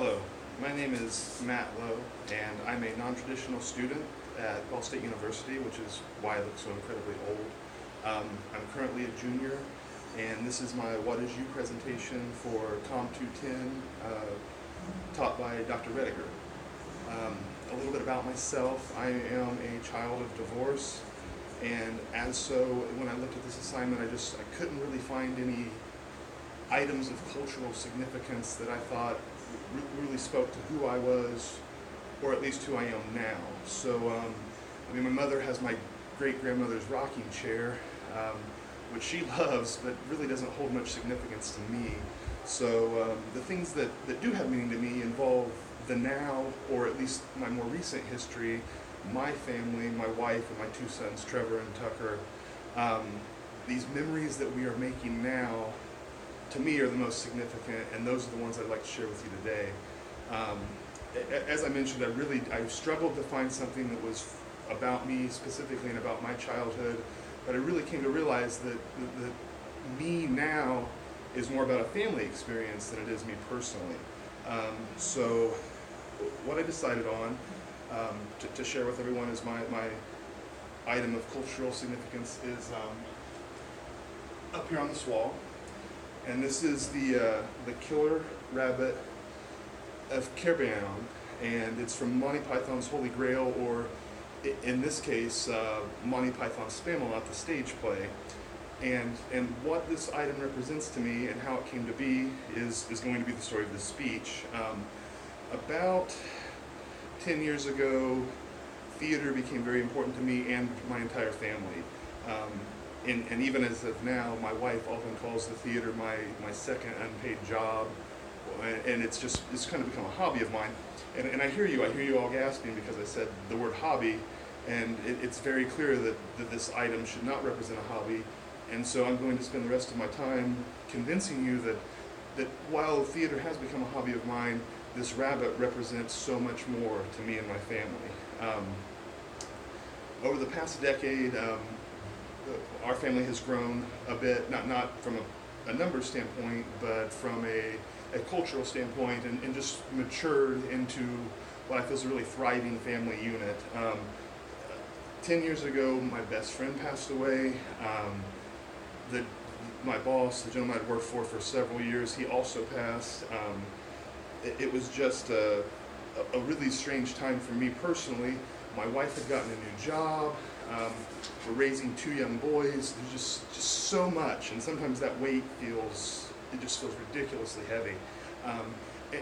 Hello, my name is Matt Lowe, and I'm a non-traditional student at Ball State University, which is why I look so incredibly old. I'm currently a junior, and this is my What Is You presentation for Comm 210, taught by Dr. Rediger. A little bit about myself. I am a child of divorce, and as so, when I looked at this assignment, I couldn't really find any items of cultural significance that I thought really spoke to who I was, or at least who I am now. So, my mother has my great-grandmother's rocking chair, which she loves, but really doesn't hold much significance to me. So, the things that do have meaning to me involve the now, or at least my more recent history, my family, my wife, and my two sons, Trevor and Tucker. These memories that we are making now, to me, are the most significant, and those are the ones I'd like to share with you today. As I mentioned, I struggled to find something that was about me specifically and about my childhood, but I really came to realize that me now is more about a family experience than it is me personally. So what I decided on to share with everyone is my item of cultural significance is up here on this wall. And this is the killer rabbit of Kerbeon, and it's from Monty Python's Holy Grail, or in this case, Monty Python's Spamalot, the stage play. And what this item represents to me and how it came to be is going to be the story of this speech. About 10 years ago, theater became very important to me and my entire family. And even as of now, my wife often calls the theater my second unpaid job, and it's kind of become a hobby of mine. And I hear you all gasping because I said the word hobby, and it's very clear that this item should not represent a hobby. And so I'm going to spend the rest of my time convincing you that while theater has become a hobby of mine, this rabbit represents so much more to me and my family. Over the past decade, our family has grown a bit, not from a numbers standpoint, but from a cultural standpoint, and just matured into what I feel is a really thriving family unit. 10 years ago, my best friend passed away. My boss, the gentleman I'd worked for several years, he also passed. It was just a really strange time for me personally. My wife had gotten a new job. We're raising two young boys. There's just so much, and sometimes that weight feels ridiculously heavy.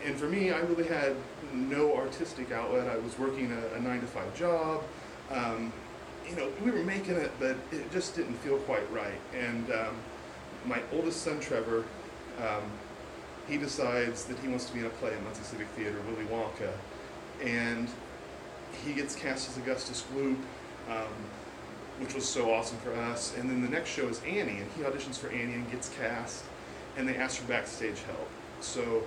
And for me, I really had no artistic outlet. I was working a 9-to-5 job. We were making it, but it just didn't feel quite right. And my oldest son, Trevor, he decides that he wants to be in a play at Muncie Civic Theater, Willy Wonka, and he gets cast as Augustus Gloop, which was so awesome for us. And then the next show is Annie, and he auditions for Annie and gets cast, and they ask for backstage help. So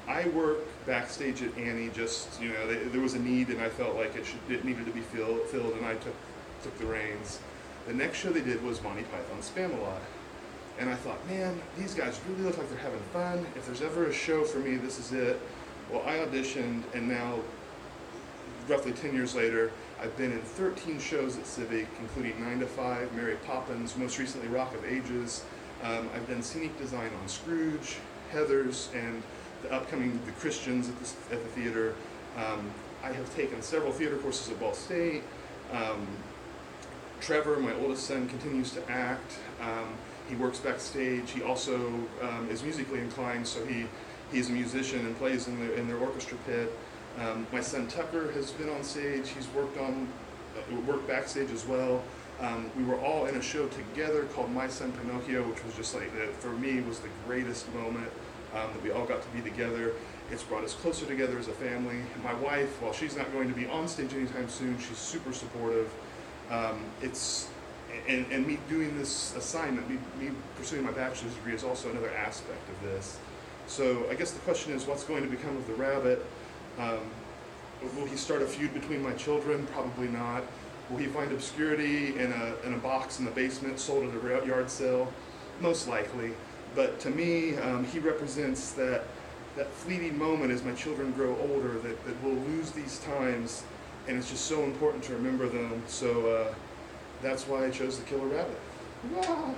I work backstage at Annie. There was a need, and I felt like it needed to be filled, and I took the reins. The next show they did was Monty Python's Spamalot, and I thought, man, these guys really look like they're having fun. If there's ever a show for me, this is it. Well, I auditioned, and now, roughly 10 years later, I've been in 13 shows at Civic, including 9-to-5, Mary Poppins, most recently Rock of Ages. I've done scenic design on Scrooge, Heathers, and the upcoming The Christians at the theater. I have taken several theater courses at Ball State. Trevor, my oldest son, continues to act. He works backstage. He also is musically inclined, so he's a musician and plays in their orchestra pit. My son Tucker has been on stage. He's worked backstage as well. We were all in a show together called My Son Pinocchio, which was just for me, was the greatest moment that we all got to be together. It's brought us closer together as a family. My wife, while she's not going to be on stage anytime soon, she's super supportive. And me doing this assignment, me pursuing my bachelor's degree is also another aspect of this. So I guess the question is, what's going to become of the rabbit? Will he start a feud between my children? Probably not. Will he find obscurity in a box in the basement sold at a yard sale? Most likely. But to me, he represents that that fleeting moment as my children grow older, that we'll lose these times, and it's just so important to remember them. So that's why I chose the killer rabbit. Ah.